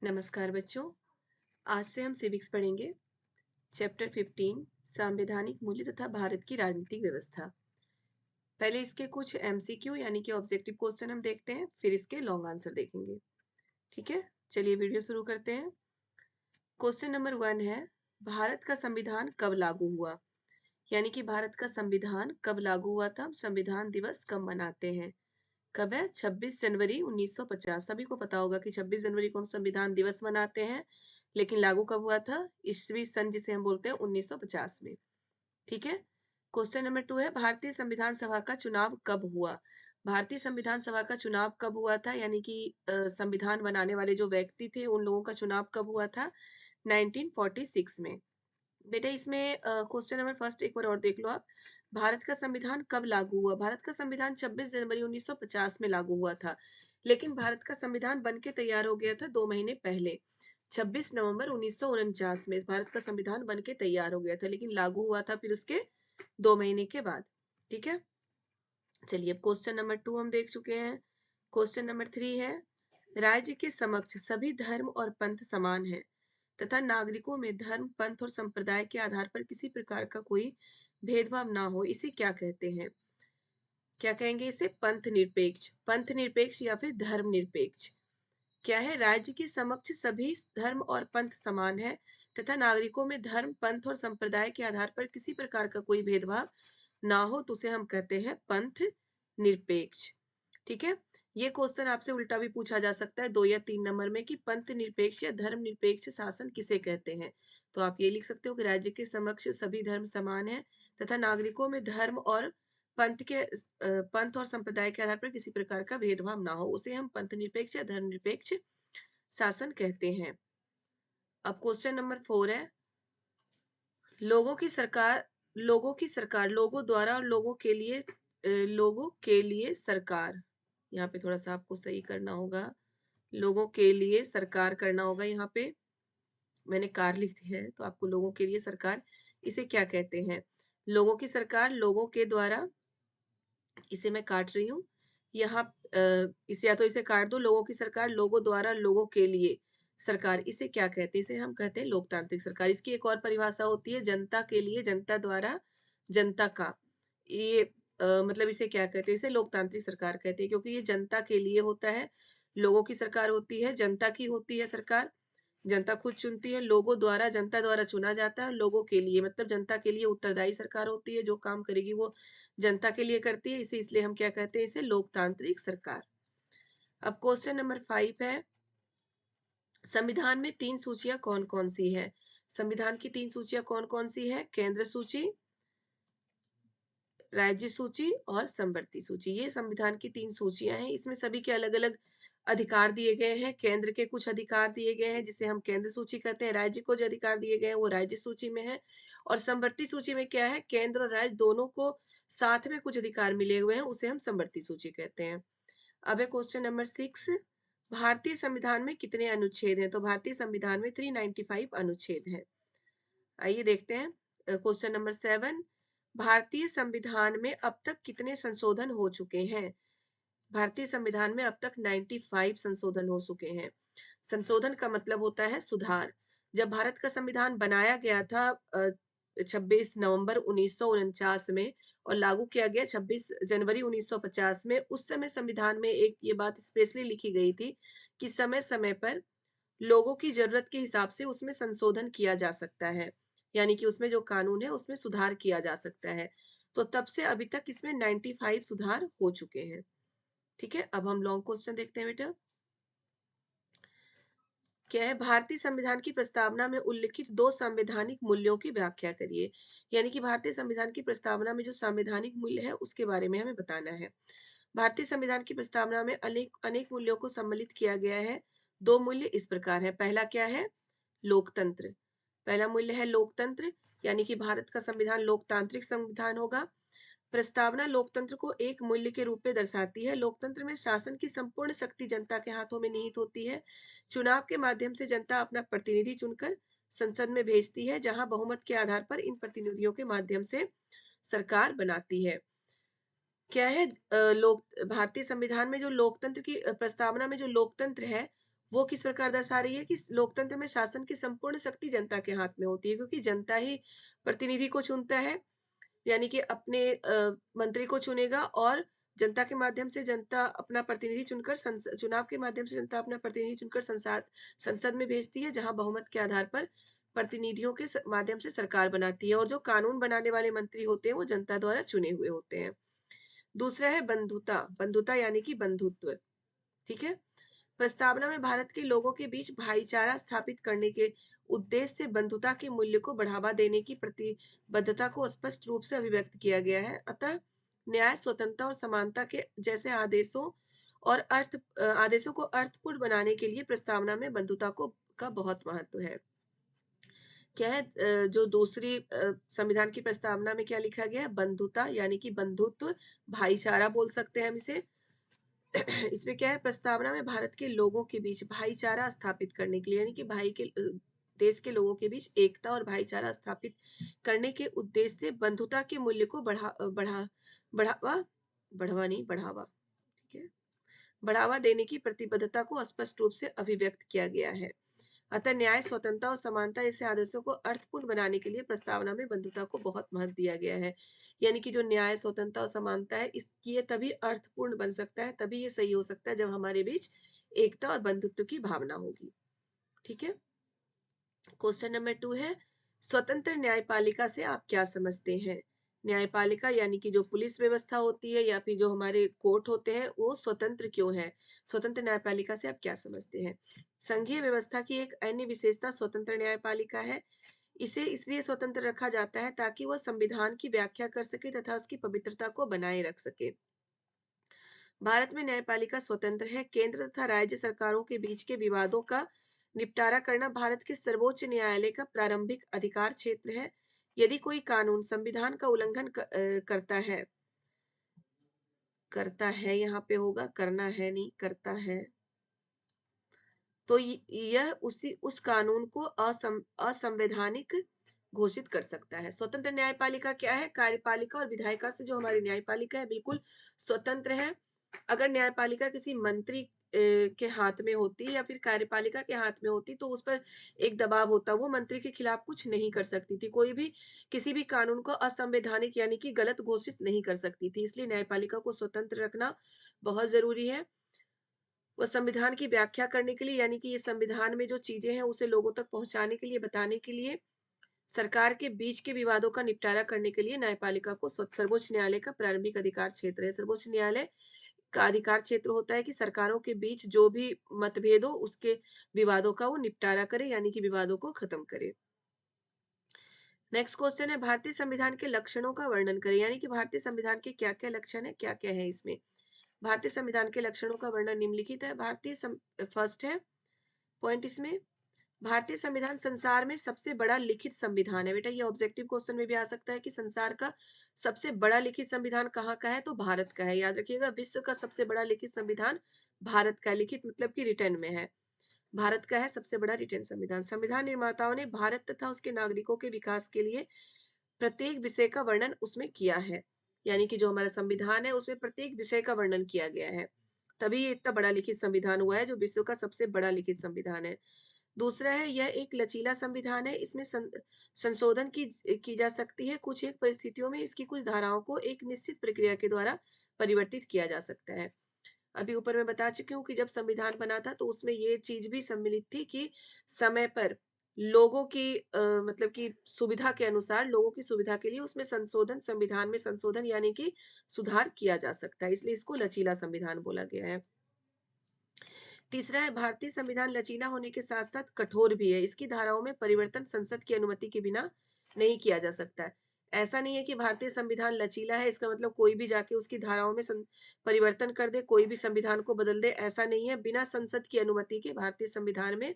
नमस्कार बच्चों। आज से हम सिविक्स पढ़ेंगे। चैप्टर 15 संवैधानिक मूल्य तथा भारत की राजनीतिक व्यवस्था। पहले इसके कुछ एमसीक्यू यानी कि ऑब्जेक्टिव क्वेश्चन हम देखते हैं, फिर इसके लॉन्ग आंसर देखेंगे। ठीक है, चलिए वीडियो शुरू करते हैं। क्वेश्चन नंबर 1 है, भारत का संविधान कब लागू हुआ? यानी कि भारत का संविधान कब लागू हुआ था? हम संविधान दिवस कब मनाते हैं? कब है? 26 जनवरी 1950। सभी को पता होगा कि 26 जनवरी को हम संविधान दिवस मनाते हैं, लेकिन लागू कब हुआ था? ईस्वी सन जिसे हम बोलते हैं 1950 में। ठीक है। क्वेश्चन नंबर 2 है, भारतीय संविधान सभा का चुनाव कब हुआ? भारतीय संविधान सभा का चुनाव कब हुआ था? यानी कि संविधान बनाने वाले जो व्यक्ति थे उन लोगों का चुनाव कब हुआ था? 1946 में। बेटा इसमें क्वेश्चन नंबर फर्स्ट एक बार और देख लो आप। भारत का संविधान कब लागू हुआ? भारत का संविधान 26 जनवरी 1950 में लागू हुआ था, लेकिन भारत का संविधान बन के तैयार हो गया था 2 महीने पहले। 26 नवंबर 1949 में भारत का संविधान बन के तैयार हो गया था, लेकिन लागू हुआ था फिर उसके 2 महीने के बाद। ठीक है, चलिए अब क्वेश्चन नंबर 2 हम देख चुके हैं। क्वेश्चन नंबर 3 है, राज्य के समक्ष सभी धर्म और पंथ समान है तथा नागरिकों में धर्म, पंथ और संप्रदाय के आधार पर किसी प्रकार का कोई भेदभाव ना हो, इसे क्या कहते हैं? क्या कहेंगे इसे? पंथ निरपेक्ष, पंथ निरपेक्ष या फिर धर्म निरपेक्ष। क्या है? राज्य के समक्ष सभी धर्म और पंथ समान है तथा नागरिकों में धर्म, पंथ और संप्रदाय के आधार पर किसी प्रकार का कोई भेदभाव ना हो, तो उसे हम कहते हैं पंथ निरपेक्ष। ठीक है, ये क्वेश्चन आपसे उल्टा भी पूछा जा सकता है 2 या 3 नंबर में कि पंथ निरपेक्ष या धर्म निरपेक्ष शासन किसे कहते हैं? तो आप ये लिख सकते हो कि राज्य के समक्ष सभी धर्म समान है तथा नागरिकों में धर्म और पंथ और संप्रदाय के आधार पर किसी प्रकार का भेदभाव ना हो, उसे हम पंथ निरपेक्ष या धर्म निरपेक्ष शासन कहते हैं। अब क्वेश्चन नंबर 4 है, लोगों की सरकार, लोगों द्वारा और लोगों के लिए सरकार। यहाँ पे थोड़ा सा आपको सही करना होगा, लोगों के लिए सरकार करना होगा। यहाँ पे मैंने कार लिख दी है, तो आपको लोगों के लिए सरकार, इसे क्या कहते हैं? लोगों की सरकार, लोगों के द्वारा, इसे मैं काट रही हूँ यहाँ। इसे या तो इसे काट दो, लोगों की सरकार, लोगों द्वारा, लोगों के लिए सरकार, इसे क्या कहते हैं? इसे हम कहते हैं लोकतांत्रिक सरकार। इसकी एक और परिभाषा होती है, जनता के लिए, जनता द्वारा, जनता का। ये मतलब इसे क्या कहते हैं? इसे लोकतांत्रिक सरकार कहते हैं, क्योंकि ये जनता के लिए होता है। लोगों की सरकार होती है, जनता की होती है सरकार, जनता खुद चुनती है। लोगों द्वारा, जनता द्वारा चुना जाता है। लोगों के लिए मतलब जनता के लिए उत्तरदायी सरकार होती है, जो काम करेगी वो जनता के लिए करती है, इसे इसलिए हम क्या कहते हैं? इसे लोकतांत्रिक सरकार। अब क्वेश्चन नंबर 5 है, संविधान में 3 सूचियां कौन कौन सी है? संविधान की 3 सूचियां कौन कौन सी है? केंद्र सूची, राज्य सूची और समवर्ती सूची। ये संविधान की 3 सूचियां हैं। इसमें सभी के अलग अलग अधिकार दिए गए हैं। केंद्र के कुछ अधिकार दिए गए हैं जिसे हम केंद्र सूची कहते हैं, राज्य को जो अधिकार दिए गए हैं वो राज्य सूची में है, और समवर्ती सूची में क्या है? केंद्र और राज्य दोनों को साथ में कुछ अधिकार मिले हुए हैं, उसे हम समवर्ती सूची कहते हैं। अब है क्वेश्चन नंबर 6, भारतीय संविधान में कितने अनुच्छेद हैं? तो भारतीय संविधान में 395 अनुच्छेद हैं। आइए देखते हैं क्वेश्चन नंबर 7, भारतीय संविधान में अब तक कितने संशोधन हो चुके हैं? भारतीय संविधान में अब तक 95 संशोधन हो चुके हैं। संशोधन का मतलब होता है सुधार। जब भारत का संविधान बनाया गया था 26 नवंबर 1949 में और लागू किया गया 26 जनवरी 1950 में, उस समय संविधान में एक ये बात स्पेशली लिखी गई थी कि समय समय पर लोगों की जरूरत के हिसाब से उसमें संशोधन किया जा सकता है, यानी कि उसमें जो कानून है उसमें सुधार किया जा सकता है। तो तब से अभी तक इसमें 95 सुधार हो चुके हैं। ठीक है, अब हम लॉन्ग क्वेश्चन देखते हैं बेटा। क्या है? भारतीय संविधान की प्रस्तावना में उल्लिखित 2 संवैधानिक मूल्यों की व्याख्या करिए। यानी कि भारतीय संविधान की प्रस्तावना में जो संवैधानिक मूल्य है उसके बारे में हमें बताना है। भारतीय संविधान की प्रस्तावना में अनेक अनेक मूल्यों को सम्मिलित किया गया है। 2 मूल्य इस प्रकार है। पहला क्या है? लोकतंत्र। पहला मूल्य है लोकतंत्र, यानी कि भारत का संविधान लोकतांत्रिक संविधान होगा। प्रस्तावना लोकतंत्र को एक मूल्य के रूप में दर्शाती है। लोकतंत्र में शासन की संपूर्ण शक्ति जनता के हाथों में निहित होती है। चुनाव के माध्यम से जनता अपना प्रतिनिधि चुनकर संसद में भेजती है, जहां बहुमत के आधार पर इन प्रतिनिधियों के माध्यम से सरकार बनाती है। क्या है? लोक भारतीय संविधान में जो लोकतंत्र की प्रस्तावना में जो लोकतंत्र है वो किस प्रकार दर्शा रही है कि लोकतंत्र में शासन की संपूर्ण शक्ति जनता के हाथ में होती है, क्योंकि जनता ही प्रतिनिधि को चुनता है, यानी कि अपने मंत्री को चुनेगा और जनता के माध्यम से जनता अपना प्रतिनिधि चुनकर चुनाव के माध्यम से जनता अपना प्रतिनिधि चुनकर संसद संसद में भेजती है, जहां बहुमत के आधार पर प्रतिनिधियों के माध्यम से सरकार बनाती है, और जो कानून बनाने वाले मंत्री होते हैं वो जनता द्वारा चुने हुए होते हैं। दूसरा है बंधुता। बंधुता यानी कि बंधुत्व। ठीक है। प्रस्तावना में भारत के लोगों के बीच भाईचारा स्थापित करने के उद्देश्य से बंधुता के मूल्य को बढ़ावा देने की प्रतिबद्धता को स्पष्ट रूप से अभिव्यक्त किया गया है। अतः न्याय, स्वतंत्रता और समानता के जैसे आदेशों को अर्थपूर्ण बनाने के लिए प्रस्तावना में बंधुता को का बहुत महत्व है। क्या है जो दूसरी संविधान की प्रस्तावना में क्या लिखा गया है? बंधुता यानी कि बंधुत्व, भाईचारा बोल सकते हैं हम इसे। इसमें क्या है? प्रस्तावना में भारत के लोगों के बीच भाईचारा स्थापित करने के लिए, यानी कि देश के लोगों के बीच एकता और भाईचारा स्थापित करने के उद्देश्य से बंधुता के मूल्य को बढ़ावा बढ़ावा नहीं बढ़ावा ठीक है, बढ़ावा देने की प्रतिबद्धता को स्पष्ट रूप से अभिव्यक्त किया गया है। अतः न्याय, स्वतंत्रता और समानता जैसे आदर्शों को अर्थपूर्ण बनाने के लिए प्रस्तावना में बंधुता को बहुत महत्व दिया गया है। यानी कि जो न्याय, स्वतंत्रता और समानता है, ये तभी अर्थपूर्ण बन सकता है, तभी ये सही हो सकता है जब हमारे बीच एकता और बंधुत्व की भावना होगी। ठीक है। क्वेश्चन नंबर 2 है, स्वतंत्र न्यायपालिका से आप क्या समझते हैं? न्यायपालिका यानी कि जो पुलिस व्यवस्था होती है या फिर जो हमारे कोर्ट होते हैं, वो स्वतंत्र क्यों है? स्वतंत्र न्यायपालिका से आप क्या समझते हैं? संघीय व्यवस्था की एक अन्य विशेषता स्वतंत्र न्यायपालिका है। इसे इसलिए स्वतंत्र रखा जाता है ताकि वह संविधान की व्याख्या कर सके तथा उसकी पवित्रता को बनाए रख सके। भारत में न्यायपालिका स्वतंत्र है। केंद्र तथा राज्य सरकारों के बीच के विवादों का निपटारा करना भारत के सर्वोच्च न्यायालय का प्रारंभिक अधिकार क्षेत्र है। यदि कोई कानून संविधान का उल्लंघन करता है, यहाँ पे होगा करना है नहीं करता है, तो यह उस कानून को असंवैधानिक घोषित कर सकता है। स्वतंत्र न्यायपालिका क्या है? कार्यपालिका और विधायिका से जो हमारी न्यायपालिका है बिल्कुल स्वतंत्र है। अगर न्यायपालिका किसी मंत्री के हाथ में होती या फिर कार्यपालिका के हाथ में होती तो उस पर एक दबाव होता, वो मंत्री के खिलाफ कुछ नहीं कर सकती थी, कोई भी किसी भी कानून को असंवैधानिक यानी कि गलत घोषित नहीं कर सकती थी। इसलिए न्यायपालिका को स्वतंत्र रखना बहुत जरूरी है। वो संविधान की व्याख्या करने के लिए, यानी कि ये संविधान में जो चीजें हैं उसे लोगों तक पहुंचाने के लिए, बताने के लिए, सरकार के बीच के विवादों का निपटारा करने के लिए न्यायपालिका को सर्वोच्च न्यायालय का प्रारंभिक अधिकार क्षेत्र है। सर्वोच्च न्यायालय का अधिकार क्षेत्र होता है कि सरकारों के बीच जो भी मतभेद हो उसके विवादों का वो निपटारा करे, यानी कि विवादों को खत्म करे। नेक्स्ट क्वेश्चन है, भारतीय संविधान के लक्षणों का वर्णन करें, यानी कि भारतीय संविधान के क्या क्या लक्षण है, क्या क्या है इसमें। भारतीय संविधान के लक्षणों का वर्णन निम्नलिखित है। फर्स्ट है पॉइंट इसमें, भारतीय संविधान संसार में सबसे बड़ा लिखित संविधान है। बेटा ये ऑब्जेक्टिव क्वेश्चन में भी आ सकता है कि संसार का सबसे बड़ा लिखित संविधान कहाँ का है, तो भारत का है। याद रखिएगा, विश्व का सबसे बड़ा लिखित संविधान भारत का, लिखित मतलब कि रिटर्न में है, भारत का है सबसे बड़ा रिटर्न संविधान। संविधान निर्माताओं ने भारत तथा उसके नागरिकों के विकास के लिए प्रत्येक विषय का वर्णन उसमें किया है, यानी कि जो हमारा संविधान है उसमें प्रत्येक विषय का वर्णन किया गया है, तभी ये इतना बड़ा लिखित संविधान हुआ है जो विश्व का सबसे बड़ा लिखित संविधान है। दूसरा है, यह एक लचीला संविधान है। इसमें संशोधन की जा सकती है। कुछ एक परिस्थितियों में इसकी कुछ धाराओं को एक निश्चित प्रक्रिया के द्वारा परिवर्तित किया जा सकता है। अभी ऊपर मैं बता चुकी हूँ कि जब संविधान बना था तो उसमें ये चीज भी सम्मिलित थी कि समय पर लोगों की मतलब कि सुविधा के अनुसार, लोगों की सुविधा के लिए उसमें संविधान में संशोधन यानी कि सुधार किया जा सकता है, इसलिए इसको लचीला संविधान बोला गया है। तीसरा है, भारतीय संविधान लचीला होने के साथ साथ कठोर भी है। इसकी धाराओं में परिवर्तन संसद की अनुमति के बिना नहीं किया जा सकता है। ऐसा नहीं है कि भारतीय संविधान लचीला है इसका मतलब कोई भी जाके उसकी धाराओं में परिवर्तन कर दे, कोई भी संविधान को बदल दे, ऐसा नहीं है। बिना संसद की अनुमति के भारतीय संविधान में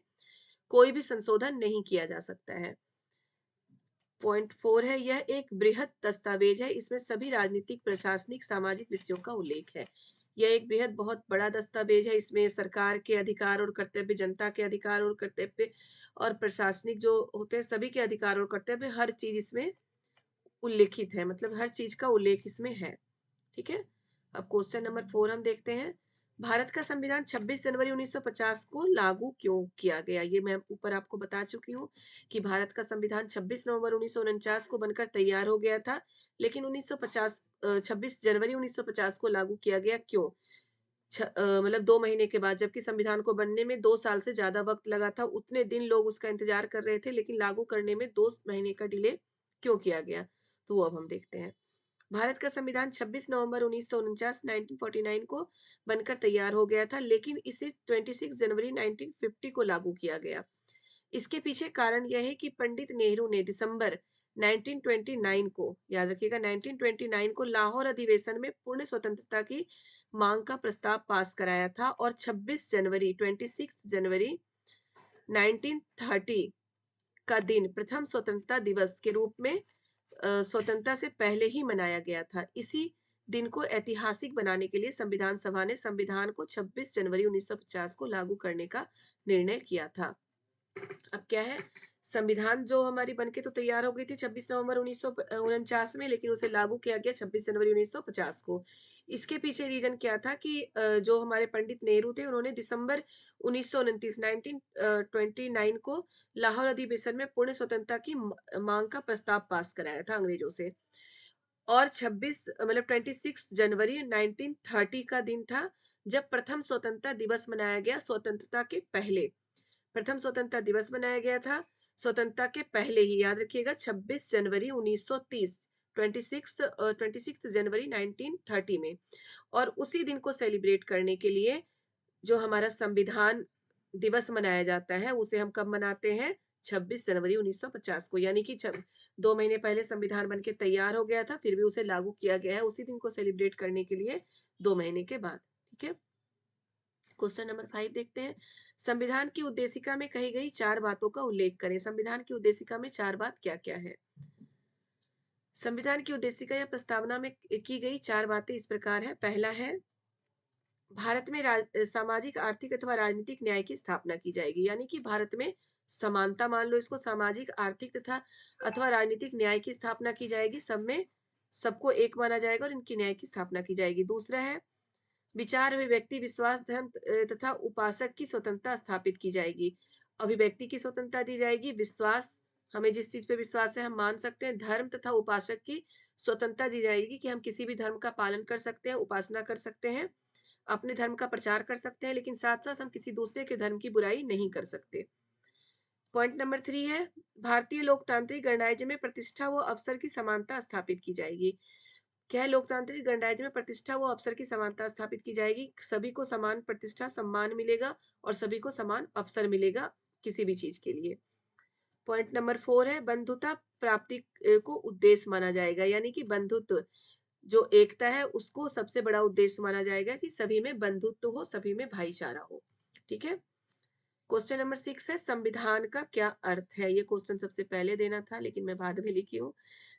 कोई भी संशोधन नहीं किया जा सकता है। पॉइंट 4 है, यह एक बृहद दस्तावेज है। इसमें सभी राजनीतिक, प्रशासनिक, सामाजिक विषयों का उल्लेख है। यह एक बृहद बहुत बड़ा दस्तावेज है। इसमें सरकार के अधिकार और कर्तव्य, जनता के अधिकार और कर्तव्य और प्रशासनिक जो होते हैं सभी के अधिकार और कर्तव्य, हर चीज इसमें उल्लेखित है, मतलब हर चीज का उल्लेख इसमें है। ठीक है। अब क्वेश्चन नंबर 4 हम देखते हैं। भारत का संविधान 26 जनवरी 1950 को लागू क्यों किया गया? ये मैं ऊपर आपको बता चुकी हूँ कि भारत का संविधान 26 नवंबर 1949 को बनकर तैयार हो गया था, लेकिन 26 जनवरी 1950 को लागू किया गया क्यों? मतलब 2 महीने के बाद, जबकि संविधान को बनने में 2 साल से ज़्यादा वक़्त लगा था, उतने दिन लोग उसका इंतज़ार कर रहे थे, लेकिन लागू करने में 2 महीने का डिले क्यों किया गया? तो वो अब हम देखते हैं। भारत का संविधान 26 नवंबर 1949 1949 को बनकर तैयार हो गया था, लेकिन इसे 26 जनवरी 1950 को लागू किया गया। इसके पीछे कारण यह है कि पंडित नेहरू ने दिसंबर 1929 को, याद रखिएगा 1929 को लाहौर अधिवेशन में पूर्ण स्वतंत्रता की मांग का प्रस्ताव पास कराया था और 26 जनवरी 1930 का दिन प्रथम स्वतंत्रता दिवस के रूप में स्वतंत्रता से पहले ही मनाया गया था। इसी दिन को ऐतिहासिक बनाने के लिए संविधान सभा ने संविधान को 26 जनवरी 1950 को लागू करने का निर्णय किया था। अब क्या है, संविधान जो हमारी बनके तो तैयार हो गई थी 26 नवंबर 1949 में, लेकिन उसे लागू किया गया 26 जनवरी 1950 को। इसके पीछे रीजन क्या था कि जो हमारे पंडित नेहरू थे, उन्होंने दिसंबर 1929 1929 को लाहौर अधिवेशन में पूर्ण स्वतंत्रता की मांग का प्रस्ताव पास कराया था अंग्रेजों से। और 26 जनवरी 1930 का दिन था जब प्रथम स्वतंत्रता दिवस मनाया गया, स्वतंत्रता के पहले। प्रथम स्वतंत्रता दिवस मनाया गया था स्वतंत्रता के पहले ही, याद रखिएगा 26 जनवरी 1930, 26 जनवरी 1930 में। और उसी दिन को सेलिब्रेट करने के लिए जो हमारा संविधान दिवस मनाया जाता है, उसे हम कब मनाते हैं? 26 जनवरी 1950 को, यानी कि 2 महीने पहले संविधान बनके तैयार हो गया था, फिर भी उसे लागू किया गया है उसी दिन को सेलिब्रेट करने के लिए 2 महीने के बाद। ठीक है? क्वेश्चन नंबर 5 देखते हैं। संविधान की उद्देशिका में कही गई 4 बातों का उल्लेख करें। संविधान की उद्देशिका में 4 बात क्या-क्या है? संविधान की उद्देशिका या प्रस्तावना में की गई 4 बातें इस प्रकार है। पहला है, भारत में सामाजिक, आर्थिक अथवा राजनीतिक न्याय की स्थापना की जाएगी। यानी कि भारत में समानता, मान लो इसको, सामाजिक, आर्थिक तथा अथवा राजनीतिक न्याय की स्थापना की जाएगी। सब में सबको एक माना जाएगा और इनकी न्याय की स्थापना की जाएगी। दूसरा है, विचार, अभिव्यक्ति, विश्वास, धर्म तथा उपासक की स्वतंत्रता स्थापित की जाएगी। अभिव्यक्ति की स्वतंत्रता दी जाएगी, विश्वास, हमें जिस चीज पे विश्वास है हम मान सकते हैं, धर्म तथा उपासक की स्वतंत्रता दी जाएगी कि हम किसी भी धर्म का पालन कर सकते हैं, उपासना कर सकते हैं, अपने धर्म का प्रचार कर सकते हैं, लेकिन साथ साथ हम किसी दूसरे के धर्म की बुराई नहीं कर सकते। पॉइंट नंबर 3 है, भारतीय लोकतांत्रिक गणराज्य में प्रतिष्ठा व अवसर की समानता स्थापित की जाएगी। क्या है, लोकतांत्रिक गणराज्य में प्रतिष्ठा व अवसर की समानता स्थापित की जाएगी। सभी को समान प्रतिष्ठा, सम्मान मिलेगा और सभी को समान अवसर मिलेगा किसी भी चीज के लिए। पॉइंट नंबर 4 है, बंधुता प्राप्ति को उद्देश्य माना जाएगा। यानी कि बंधुत्व, जो एकता है, उसको सबसे बड़ा उद्देश्य माना जाएगा कि सभी में बंधुत्व हो, सभी में भाईचारा हो। ठीक है? क्वेश्चन नंबर 6 है, संविधान का क्या अर्थ है? ये क्वेश्चन सबसे पहले देना था, लेकिन मैं बाद में लिखी हूँ।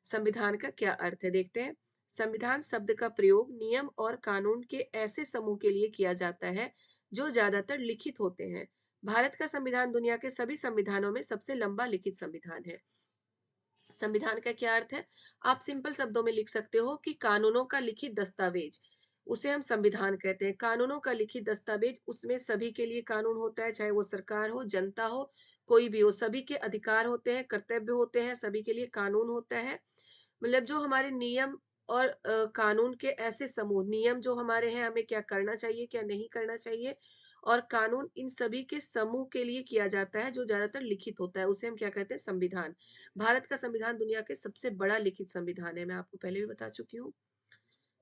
संविधान का क्या अर्थ है, देखते हैं। संविधान शब्द का प्रयोग नियम और कानून के ऐसे समूह के लिए किया जाता है जो ज्यादातर लिखित होते हैं। भारत का संविधान दुनिया के सभी संविधानों में सबसे लंबा लिखित संविधान है। संविधान का क्या अर्थ है? आप सिंपल शब्दों में लिख सकते हो कि कानूनों का लिखित दस्तावेज, उसे हम संविधान कहते हैं। कानूनों का लिखित दस्तावेज, उसमें सभी के लिए कानून होता है, चाहे वो सरकार हो, जनता हो, कोई भी हो, सभी के अधिकार होते हैं, कर्तव्य होते हैं, सभी के लिए कानून होता है। मतलब जो हमारे नियम और कानून के ऐसे समूह, नियम जो हमारे हैं, हमें क्या करना चाहिए, क्या नहीं करना चाहिए, और कानून इन सभी के समूह के लिए किया जाता है जो ज्यादातर लिखित होता है, उसे हम क्या कहते हैं? संविधान। भारत का संविधान दुनिया के सबसे बड़ा लिखित संविधान है, मैं आपको पहले भी बता चुकी हूँ।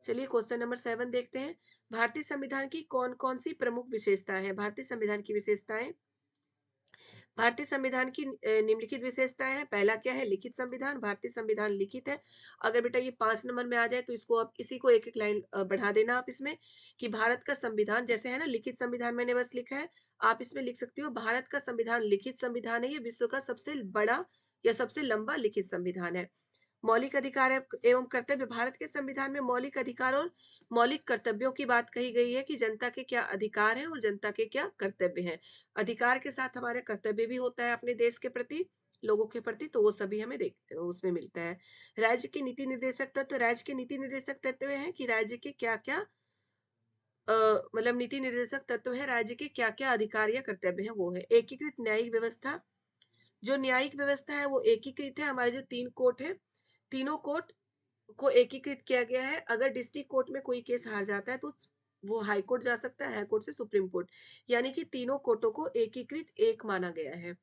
चलिए क्वेश्चन नंबर 7 देखते हैं। भारतीय संविधान की कौन कौन सी प्रमुख विशेषताएं हैं? भारतीय संविधान की विशेषताएं, भारतीय संविधान की निम्नलिखित विशेषताएं हैं। पहला क्या है? लिखित संविधान। भारतीय संविधान लिखित है। अगर बेटा ये 5 नंबर में आ जाए तो इसको आप इसी को एक एक लाइन बढ़ा देना आप इसमें, कि भारत का संविधान, जैसे है ना लिखित संविधान मैंने बस लिखा है, आप इसमें लिख सकती हो भारत का संविधान लिखित संविधान है, ये विश्व का सबसे बड़ा या सबसे लंबा लिखित संविधान है। मौलिक अधिकार एवं कर्तव्य, भारत के संविधान में मौलिक अधिकार और मौलिक कर्तव्यों की बात कही गई है कि जनता के क्या अधिकार हैं और जनता के क्या कर्तव्य हैं। अधिकार के साथ हमारे कर्तव्य भी होता है अपने देश के प्रति, लोगों के प्रति, तो वो सभी हमें देख उसमें मिलता है। राज्य के नीति निर्देशक तत्व, राज्य के नीति निर्देशक तत्व हैं कि राज्य के क्या क्या मतलब नीति निर्देशक तत्व है, राज्य के क्या-क्या अधिकार या कर्तव्य हैं वो है। एकीकृत न्यायिक व्यवस्था, जो न्यायिक व्यवस्था है वो एकीकृत है। हमारे जो 3 कोर्ट हैं, तीनों कोर्ट को एकीकृत किया गया है। अगर डिस्ट्रिक्ट कोर्ट में कोई केस हार जाता है तो वो हाई कोर्ट जा सकता है, हाई कोर्ट से सुप्रीम कोर्ट। यानी कि तीनों कोर्टों को एकीकृत एक माना गया है।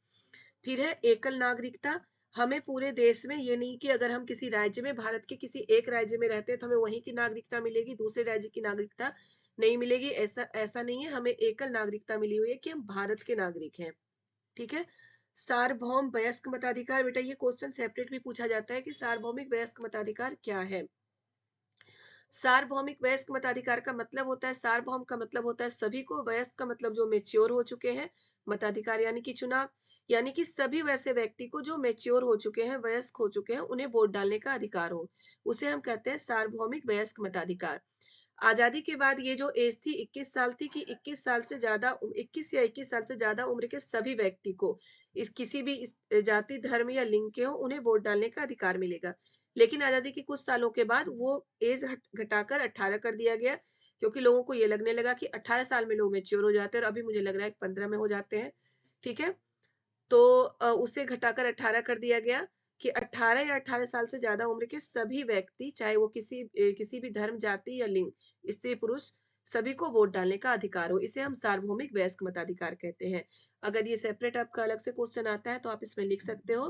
फिर है एकल नागरिकता। हमें पूरे देश में ये नहीं कि अगर हम किसी राज्य में, भारत के किसी एक राज्य में रहते हैं तो हमें वहीं की नागरिकता मिलेगी, दूसरे राज्य की नागरिकता नहीं मिलेगी। ऐसा ऐसा नहीं है, हमें एकल नागरिकता मिली हुई है कि हम भारत के नागरिक हैं। ठीक है। सार्वभौम वयस्क मताधिकार, बेटा ये क्वेश्चन सेपरेट भी पूछा जाता है कि सार्वभौमिक वयस्क मताधिकार क्या है। सार्वभौमिक वयस्क मताधिकार का मतलब होता है, सार्वभौम का मतलब होता है सभी को, वयस्क का मतलब जो मेच्योर हो चुके हैं, मताधिकार यानी कि चुनाव, यानी कि सभी वैसे व्यक्ति को जो मेच्योर हो चुके हैं, वयस्क हो चुके हैं, उन्हें वोट डालने का अधिकार हो, उसे हम कहते हैं सार्वभौमिक वयस्क मताधिकार। आजादी के बाद ये जो एज थी 21 साल थी, कि 21 साल से ज्यादा 21 या 21 साल से ज्यादा उम्र के सभी व्यक्ति को, इस किसी भी इस जाति, धर्म या लिंग के हो, उन्हें वोट डालने का अधिकार मिलेगा। लेकिन आजादी के कुछ सालों के बाद वो एज घटाकर 18 कर दिया गया, क्योंकि लोगों को ये लगने लगा कि 18 साल में लोग मेच्योर हो जाते हैं, और अभी मुझे लग रहा है 15 में हो जाते हैं। ठीक है। तो उसे घटाकर 18 कर दिया गया कि 18 या 18 साल से ज्यादा उम्र के सभी व्यक्ति, चाहे वो किसी भी धर्म, जाति या लिंग, स्त्री पुरुष, सभी को वोट डालने का अधिकार हो। इसे हम सार्वभौमिक वयस्क मताधिकार कहते हैं। अगर ये सेपरेट आपका अलग से क्वेश्चन आता है तो आप इसमें लिख सकते हो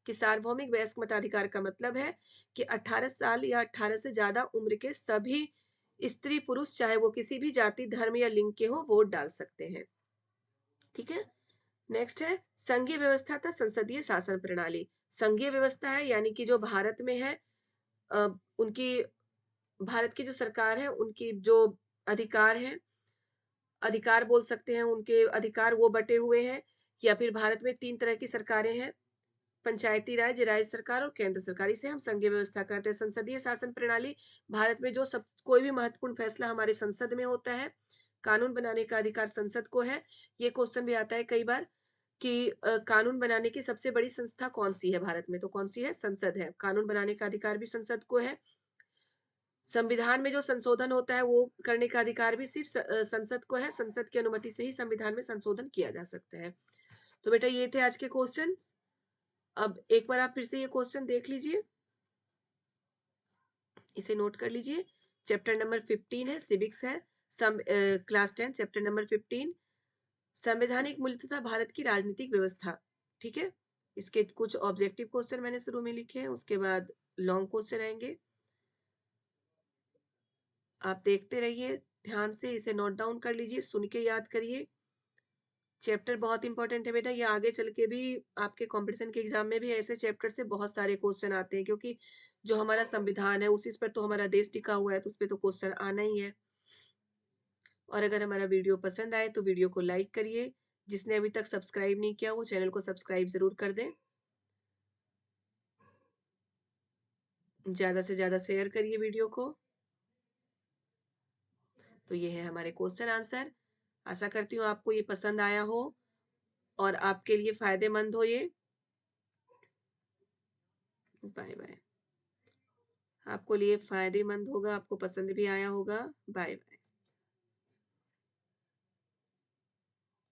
कि सार्वभौमिक वयस्क मताधिकार का मतलब है कि 18 साल या 18 से ज्यादा उम्र के सभी स्त्री पुरुष, चाहे वो किसी भी जाति, धर्म या लिंग के हो, वोट डाल सकते हैं। ठीक है। नेक्स्ट है संघीय व्यवस्था था संसदीय शासन प्रणाली। संघीय व्यवस्था है यानी कि जो भारत में है, उनकी, भारत की जो सरकार है उनकी जो अधिकार हैं, अधिकार बोल सकते हैं, उनके अधिकार वो बटे हुए हैं। या फिर भारत में 3 तरह की सरकारें हैं, पंचायती राज, राज्य सरकार और केंद्र सरकार। इसे हम संघीय व्यवस्था कहते हैं। संसदीय शासन प्रणाली, भारत में जो सब कोई भी महत्वपूर्ण फैसला हमारे संसद में होता है, कानून बनाने का अधिकार संसद को है। ये क्वेश्चन भी आता है कई बार कि कानून बनाने की सबसे बड़ी संस्था कौन-सी है भारत में? तो कौन-सी है? संसद है। कानून बनाने का अधिकार भी संसद को है। संविधान में जो संशोधन होता है वो करने का अधिकार भी सिर्फ संसद को है। संसद की अनुमति से ही संविधान में संशोधन किया जा सकता है। तो बेटा ये थे आज के क्वेश्चन। अब एक बार आप फिर से ये क्वेश्चन देख लीजिए, इसे नोट कर लीजिए। चैप्टर नंबर 15 है, सिविक्स है, क्लास 10, चैप्टर नंबर 15, संवैधानिक मूल्य तथा भारत की राजनीतिक व्यवस्था। ठीक है। इसके कुछ ऑब्जेक्टिव क्वेश्चन मैंने शुरू में लिखे हैं, उसके बाद लॉन्ग क्वेश्चन आएंगे। आप देखते रहिए ध्यान से, इसे नोट डाउन कर लीजिए, सुन के याद करिए। चैप्टर बहुत इंपॉर्टेंट है बेटा, ये आगे चल के भी आपके कंपटीशन के एग्जाम में भी ऐसे चैप्टर से बहुत सारे क्वेश्चन आते हैं, क्योंकि जो हमारा संविधान है उसी पर तो हमारा देश टिका हुआ है, तो उस पर तो क्वेश्चन आना ही है। और अगर हमारा वीडियो पसंद आए तो वीडियो को लाइक करिए। जिसने अभी तक सब्सक्राइब नहीं किया वो चैनल को सब्सक्राइब जरूर कर दें। ज्यादा से ज्यादा शेयर करिए वीडियो को। तो ये है हमारे क्वेश्चन आंसर। आशा करती हूँ आपको ये पसंद आया हो और आपके लिए फायदेमंद हो ये। Bye bye. आपको लिए फायदेमंद होगा, आपको पसंद भी आया होगा। Bye bye.